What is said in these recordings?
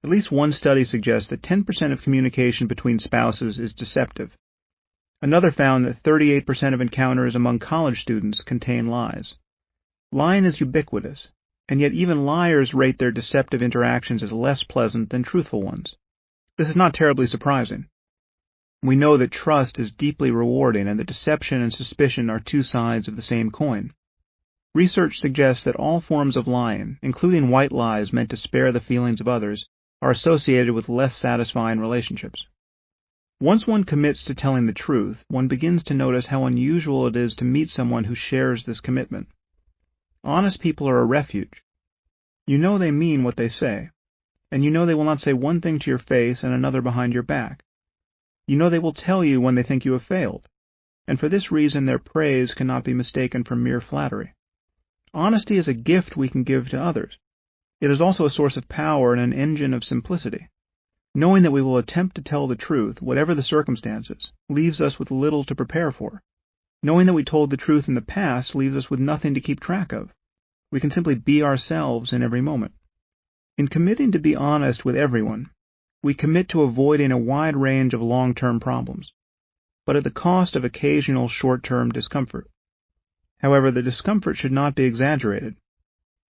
At least one study suggests that 10% of communication between spouses is deceptive. Another found that 38% of encounters among college students contain lies. Lying is ubiquitous, and yet even liars rate their deceptive interactions as less pleasant than truthful ones. This is not terribly surprising. We know that trust is deeply rewarding and that deception and suspicion are two sides of the same coin. Research suggests that all forms of lying, including white lies meant to spare the feelings of others, are associated with less satisfying relationships. Once one commits to telling the truth, one begins to notice how unusual it is to meet someone who shares this commitment. Honest people are a refuge. You know they mean what they say, and you know they will not say one thing to your face and another behind your back. You know they will tell you when they think you have failed, and for this reason their praise cannot be mistaken for mere flattery. Honesty is a gift we can give to others. It is also a source of power and an engine of simplicity. Knowing that we will attempt to tell the truth, whatever the circumstances, leaves us with little to prepare for. Knowing that we told the truth in the past leaves us with nothing to keep track of. We can simply be ourselves in every moment. In committing to be honest with everyone, we commit to avoiding a wide range of long-term problems, but at the cost of occasional short-term discomfort. However, the discomfort should not be exaggerated.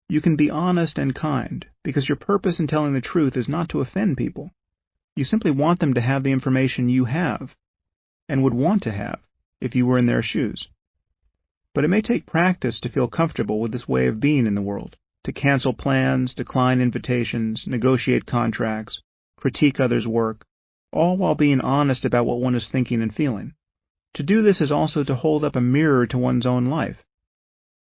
You can be honest and kind, because your purpose in telling the truth is not to offend people. You simply want them to have the information you have, and would want to have, if you were in their shoes. But it may take practice to feel comfortable with this way of being in the world, to cancel plans, decline invitations, negotiate contracts, critique others' work, all while being honest about what one is thinking and feeling. To do this is also to hold up a mirror to one's own life,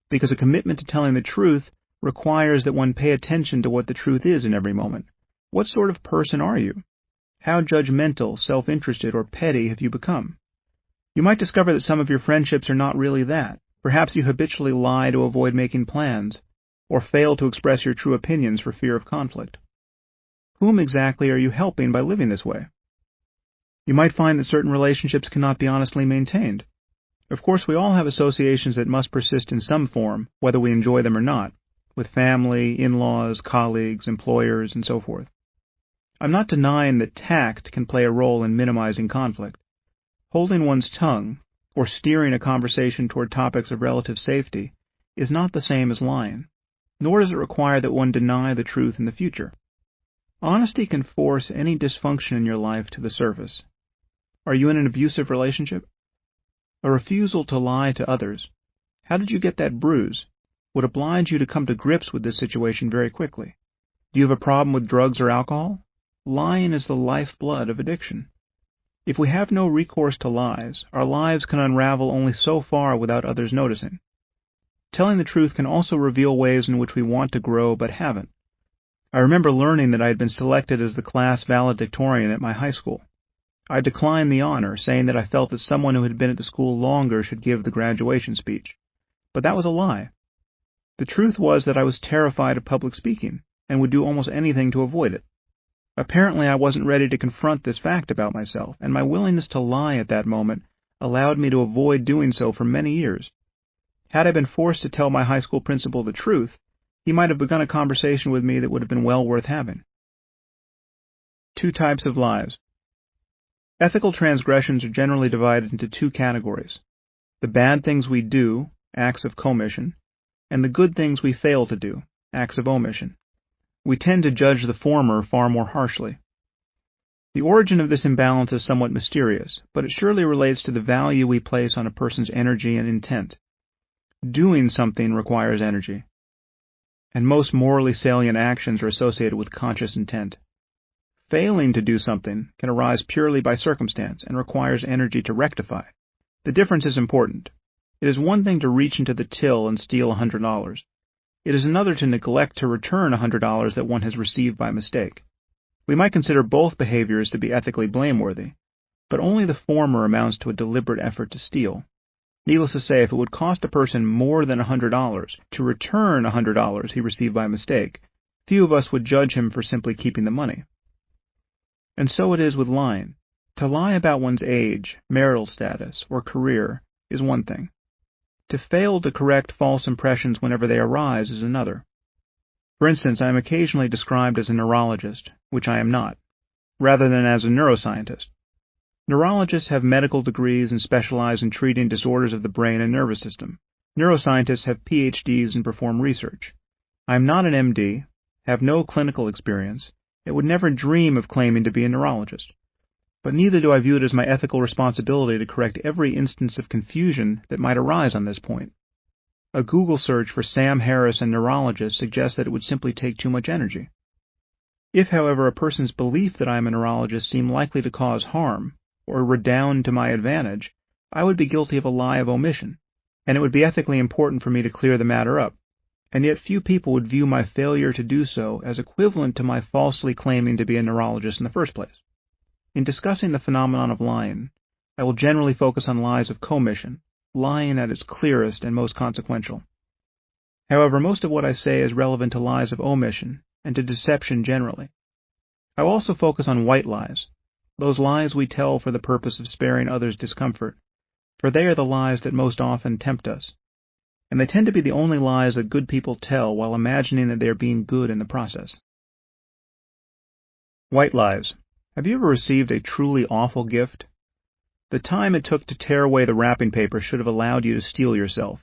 because a commitment to telling the truth requires that one pay attention to what the truth is in every moment. What sort of person are you? How judgmental, self-interested, or petty have you become? You might discover that some of your friendships are not really that. Perhaps you habitually lie to avoid making plans, or fail to express your true opinions for fear of conflict. Whom exactly are you helping by living this way? You might find that certain relationships cannot be honestly maintained. Of course, we all have associations that must persist in some form, whether we enjoy them or not, with family, in-laws, colleagues, employers, and so forth. I'm not denying that tact can play a role in minimizing conflict. Holding one's tongue, or steering a conversation toward topics of relative safety, is not the same as lying, nor does it require that one deny the truth in the future. Honesty can force any dysfunction in your life to the surface. Are you in an abusive relationship? A refusal to lie to others, how did you get that bruise, would oblige you to come to grips with this situation very quickly. Do you have a problem with drugs or alcohol? Lying is the lifeblood of addiction. If we have no recourse to lies, our lives can unravel only so far without others noticing. Telling the truth can also reveal ways in which we want to grow but haven't. I remember learning that I had been selected as the class valedictorian at my high school. I declined the honor, saying that I felt that someone who had been at the school longer should give the graduation speech. But that was a lie. The truth was that I was terrified of public speaking, and would do almost anything to avoid it. Apparently I wasn't ready to confront this fact about myself, and my willingness to lie at that moment allowed me to avoid doing so for many years. Had I been forced to tell my high school principal the truth, he might have begun a conversation with me that would have been well worth having. 2 types of lies. Ethical transgressions are generally divided into 2 categories: the bad things we do, acts of commission, and the good things we fail to do, acts of omission. We tend to judge the former far more harshly. The origin of this imbalance is somewhat mysterious, but it surely relates to the value we place on a person's energy and intent. Doing something requires energy, and most morally salient actions are associated with conscious intent. Failing to do something can arise purely by circumstance and requires energy to rectify. The difference is important. It is one thing to reach into the till and steal $100. It is another to neglect to return $100 that one has received by mistake. We might consider both behaviors to be ethically blameworthy, but only the former amounts to a deliberate effort to steal. Needless to say, if it would cost a person more than $100 to return $100 he received by mistake, few of us would judge him for simply keeping the money. And so it is with lying. To lie about one's age, marital status, or career is one thing. To fail to correct false impressions whenever they arise is another. For instance, I am occasionally described as a neurologist, which I am not, rather than as a neuroscientist. Neurologists have medical degrees and specialize in treating disorders of the brain and nervous system. Neuroscientists have PhDs and perform research. I am not an MD, have no clinical experience, and would never dream of claiming to be a neurologist. But neither do I view it as my ethical responsibility to correct every instance of confusion that might arise on this point. A Google search for Sam Harris and neurologist suggests that it would simply take too much energy. If, however, a person's belief that I am a neurologist seemed likely to cause harm, or redound to my advantage, I would be guilty of a lie of omission, and it would be ethically important for me to clear the matter up, and yet few people would view my failure to do so as equivalent to my falsely claiming to be a neurologist in the first place. In discussing the phenomenon of lying, I will generally focus on lies of commission, lying at its clearest and most consequential. However, most of what I say is relevant to lies of omission and to deception generally. I will also focus on white lies, those lies we tell for the purpose of sparing others discomfort, for they are the lies that most often tempt us, and they tend to be the only lies that good people tell while imagining that they are being good in the process. White lies. Have you ever received a truly awful gift? The time it took to tear away the wrapping paper should have allowed you to steel yourself,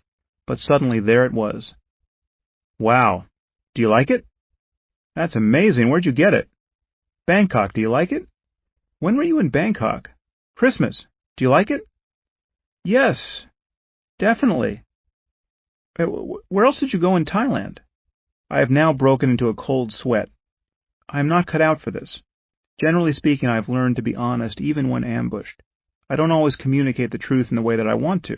but suddenly there it was. Wow. Do you like it? That's amazing. Where'd you get it? Bangkok. Do you like it? When were you in Bangkok? Christmas. Do you like it? Yes. Definitely. Where else did you go in Thailand? I have now broken into a cold sweat. I am not cut out for this. Generally speaking, I have learned to be honest even when ambushed. I don't always communicate the truth in the way that I want to,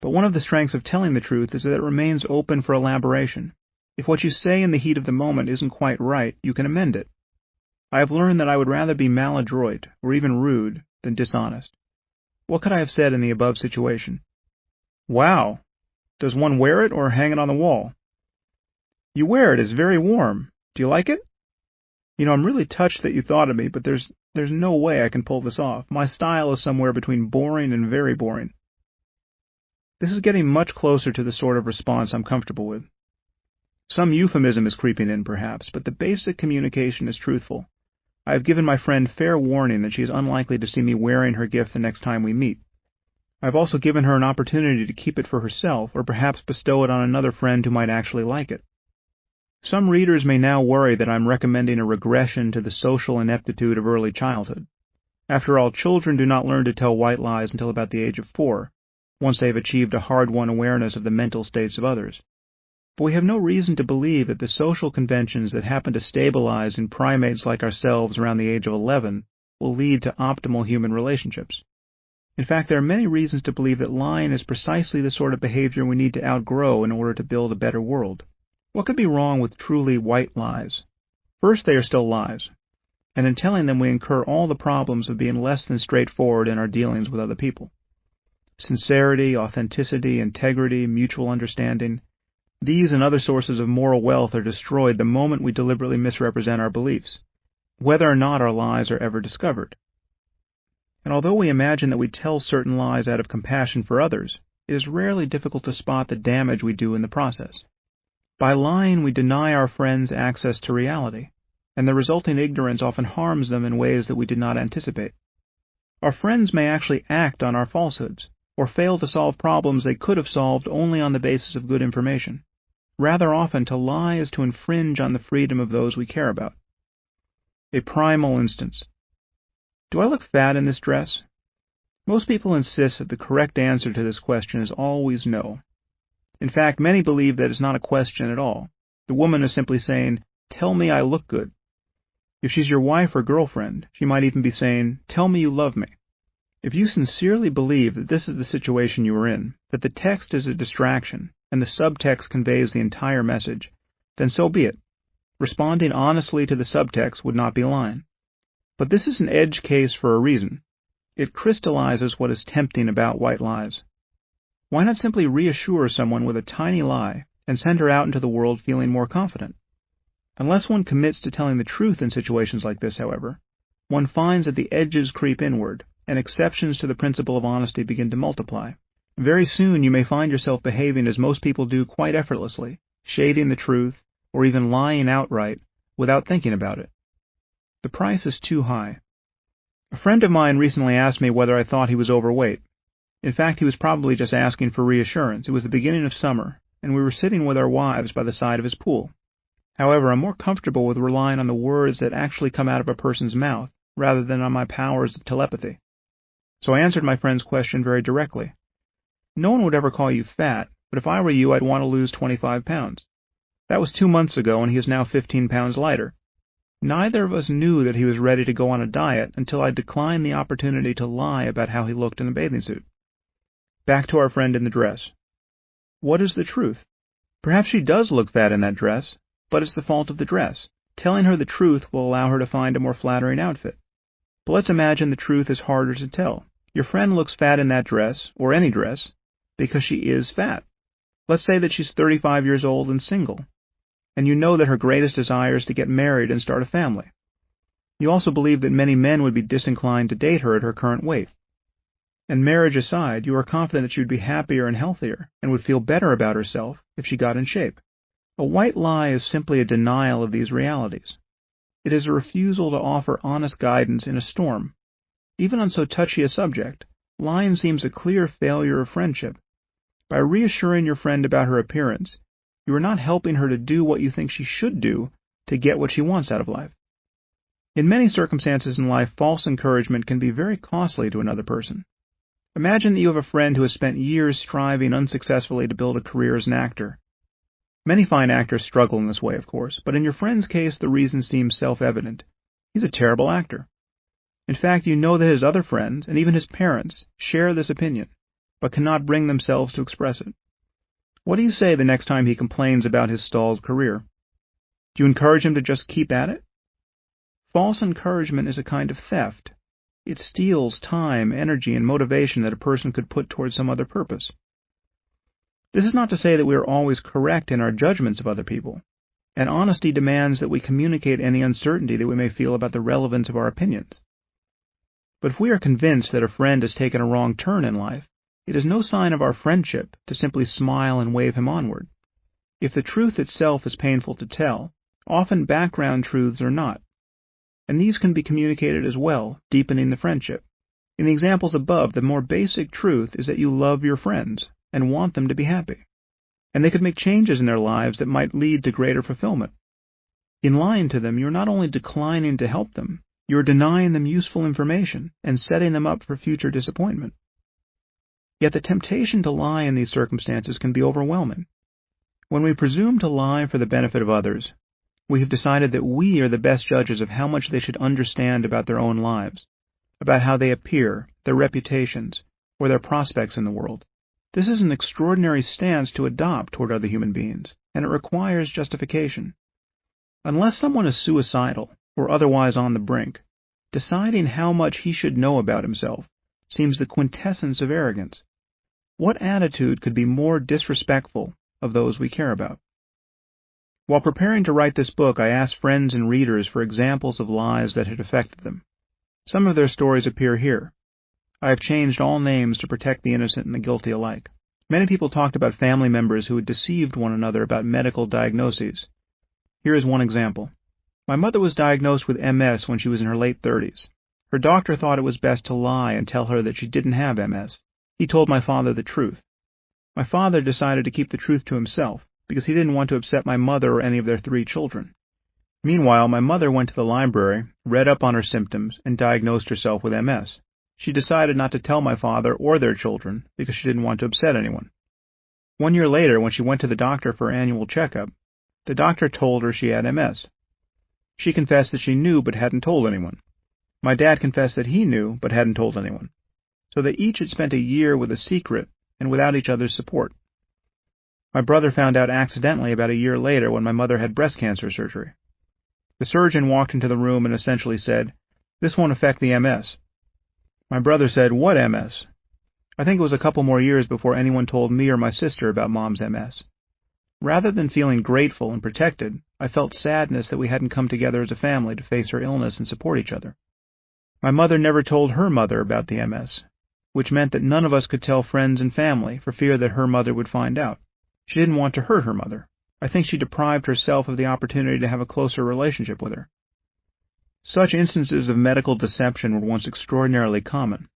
but one of the strengths of telling the truth is that it remains open for elaboration. If what you say in the heat of the moment isn't quite right, you can amend it. I have learned that I would rather be maladroit, or even rude, than dishonest. What could I have said in the above situation? Wow! Does one wear it or hang it on the wall? You wear it. It's very warm. Do you like it? I'm really touched that you thought of me, but there's no way I can pull this off. My style is somewhere between boring and very boring. This is getting much closer to the sort of response I'm comfortable with. Some euphemism is creeping in, perhaps, but the basic communication is truthful. I have given my friend fair warning that she is unlikely to see me wearing her gift the next time we meet. I have also given her an opportunity to keep it for herself, or perhaps bestow it on another friend who might actually like it. Some readers may now worry that I'm recommending a regression to the social ineptitude of early childhood. After all, children do not learn to tell white lies until about the age of 4, once they have achieved a hard-won awareness of the mental states of others. But we have no reason to believe that the social conventions that happen to stabilize in primates like ourselves around the age of 11 will lead to optimal human relationships. In fact, there are many reasons to believe that lying is precisely the sort of behavior we need to outgrow in order to build a better world. What could be wrong with truly white lies? First, they are still lies, and in telling them we incur all the problems of being less than straightforward in our dealings with other people. Sincerity, authenticity, integrity, mutual understanding, these and other sources of moral wealth are destroyed the moment we deliberately misrepresent our beliefs, whether or not our lies are ever discovered. And although we imagine that we tell certain lies out of compassion for others, it is rarely difficult to spot the damage we do in the process. By lying, we deny our friends access to reality, and the resulting ignorance often harms them in ways that we did not anticipate. Our friends may actually act on our falsehoods, or fail to solve problems they could have solved only on the basis of good information. Rather often, to lie is to infringe on the freedom of those we care about. A primal instance. Do I look fat in this dress? Most people insist that the correct answer to this question is always no. In fact, many believe that it's not a question at all. The woman is simply saying, "Tell me I look good." If she's your wife or girlfriend, she might even be saying, "Tell me you love me." If you sincerely believe that this is the situation you are in, that the text is a distraction, and the subtext conveys the entire message, then so be it. Responding honestly to the subtext would not be lying. But this is an edge case for a reason. It crystallizes what is tempting about white lies. Why not simply reassure someone with a tiny lie and send her out into the world feeling more confident? Unless one commits to telling the truth in situations like this, however, one finds that the edges creep inward, and exceptions to the principle of honesty begin to multiply. Very soon you may find yourself behaving as most people do quite effortlessly, shading the truth, or even lying outright without thinking about it. The price is too high. A friend of mine recently asked me whether I thought he was overweight. In fact, he was probably just asking for reassurance. It was the beginning of summer, and we were sitting with our wives by the side of his pool. However, I'm more comfortable with relying on the words that actually come out of a person's mouth, rather than on my powers of telepathy. So I answered my friend's question very directly. No one would ever call you fat, but if I were you, I'd want to lose 25 pounds. That was 2 months ago, and he is now 15 pounds lighter. Neither of us knew that he was ready to go on a diet until I declined the opportunity to lie about how he looked in a bathing suit. Back to our friend in the dress. What is the truth? Perhaps she does look fat in that dress, but it's the fault of the dress. Telling her the truth will allow her to find a more flattering outfit. But let's imagine the truth is harder to tell. Your friend looks fat in that dress, or any dress, because she is fat. Let's say that she's 35 years old and single, and you know that her greatest desire is to get married and start a family. You also believe that many men would be disinclined to date her at her current weight. And marriage aside, you are confident that she would be happier and healthier, and would feel better about herself if she got in shape. A white lie is simply a denial of these realities. It is a refusal to offer honest guidance in a storm. Even on so touchy a subject, lying seems a clear failure of friendship. By reassuring your friend about her appearance, you are not helping her to do what you think she should do to get what she wants out of life. In many circumstances in life, false encouragement can be very costly to another person. Imagine that you have a friend who has spent years striving unsuccessfully to build a career as an actor. Many fine actors struggle in this way, of course, but in your friend's case, the reason seems self-evident. He's a terrible actor. In fact, you know that his other friends, and even his parents, share this opinion, but cannot bring themselves to express it. What do you say the next time he complains about his stalled career? Do you encourage him to just keep at it? False encouragement is a kind of theft. It steals time, energy, and motivation that a person could put towards some other purpose. This is not to say that we are always correct in our judgments of other people, and honesty demands that we communicate any uncertainty that we may feel about the relevance of our opinions. But if we are convinced that a friend has taken a wrong turn in life, it is no sign of our friendship to simply smile and wave him onward. If the truth itself is painful to tell, often background truths are not, and these can be communicated as well, deepening the friendship. In the examples above, the more basic truth is that you love your friends and want them to be happy, and they could make changes in their lives that might lead to greater fulfillment. In lying to them, you're not only declining to help them, you're denying them useful information and setting them up for future disappointment. Yet the temptation to lie in these circumstances can be overwhelming. When we presume to lie for the benefit of others, we have decided that we are the best judges of how much they should understand about their own lives, about how they appear, their reputations, or their prospects in the world. This is an extraordinary stance to adopt toward other human beings, and it requires justification. Unless someone is suicidal or otherwise on the brink, deciding how much he should know about himself seems the quintessence of arrogance. What attitude could be more disrespectful of those we care about? While preparing to write this book, I asked friends and readers for examples of lies that had affected them. Some of their stories appear here. I have changed all names to protect the innocent and the guilty alike. Many people talked about family members who had deceived one another about medical diagnoses. Here is one example. My mother was diagnosed with MS when she was in her late 30s. Her doctor thought it was best to lie and tell her that she didn't have MS. He told my father the truth. My father decided to keep the truth to himself because he didn't want to upset my mother or any of their 3 children. Meanwhile, my mother went to the library, read up on her symptoms, and diagnosed herself with MS. She decided not to tell my father or their children because she didn't want to upset anyone. 1 year later, when she went to the doctor for her annual checkup, the doctor told her she had MS. She confessed that she knew but hadn't told anyone. My dad confessed that he knew but hadn't told anyone. So they each had spent a year with a secret and without each other's support. My brother found out accidentally about a year later when my mother had breast cancer surgery. The surgeon walked into the room and essentially said, "This won't affect the MS." My brother said, "What MS?" I think it was a couple more years before anyone told me or my sister about Mom's MS. Rather than feeling grateful and protected, I felt sadness that we hadn't come together as a family to face her illness and support each other. My mother never told her mother about the MS, which meant that none of us could tell friends and family for fear that her mother would find out. She didn't want to hurt her mother. I think she deprived herself of the opportunity to have a closer relationship with her. Such instances of medical deception were once extraordinarily common.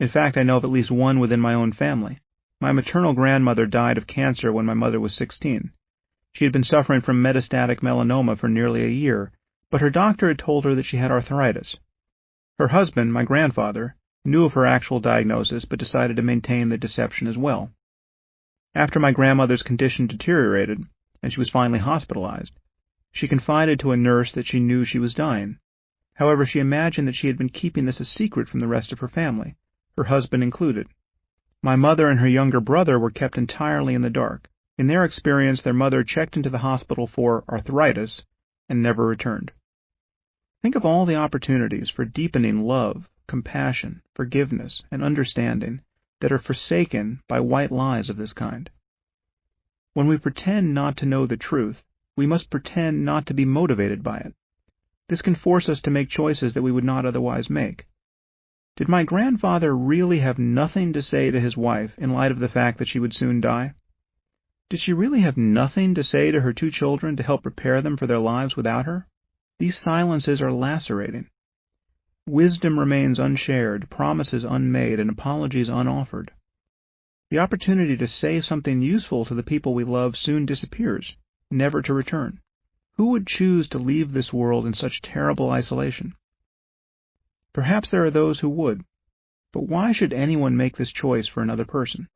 In fact, I know of at least one within my own family. My maternal grandmother died of cancer when my mother was 16. She had been suffering from metastatic melanoma for nearly a year, but her doctor had told her that she had arthritis. Her husband, my grandfather, knew of her actual diagnosis but decided to maintain the deception as well. After my grandmother's condition deteriorated, and she was finally hospitalized, she confided to a nurse that she knew she was dying. However, she imagined that she had been keeping this a secret from the rest of her family, her husband included. My mother and her younger brother were kept entirely in the dark. In their experience, their mother checked into the hospital for arthritis and never returned. Think of all the opportunities for deepening love, compassion, forgiveness, and understanding that are forsaken by white lies of this kind. When we pretend not to know the truth, we must pretend not to be motivated by it. This can force us to make choices that we would not otherwise make. Did my grandfather really have nothing to say to his wife in light of the fact that she would soon die? Did she really have nothing to say to her 2 children to help prepare them for their lives without her? These silences are lacerating. Wisdom remains unshared, promises unmade, and apologies unoffered. The opportunity to say something useful to the people we love soon disappears, never to return. Who would choose to leave this world in such terrible isolation? Perhaps there are those who would, but why should anyone make this choice for another person?